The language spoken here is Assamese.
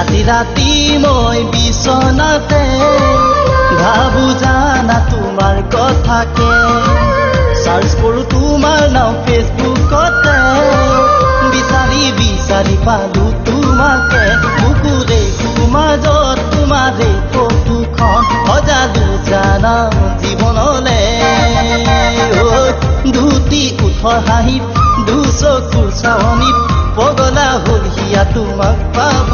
ৰাতি ৰাতি মই বিচনাতে ভাবো জানা তোমাৰ কথাকে সাৰ্চ কৰো তোমাৰ নাম ফেসবুকতে বিচাৰি বিচাৰি পালো তোমাকে বুকুৰে মাজত তোমাৰে ফটোখন সজালো জানা জীৱনলে দুটি উঠৰ হাঁহিত দুচকুৰ চাৱনিত পগলা হ'ল হিয়া তোমাক পাব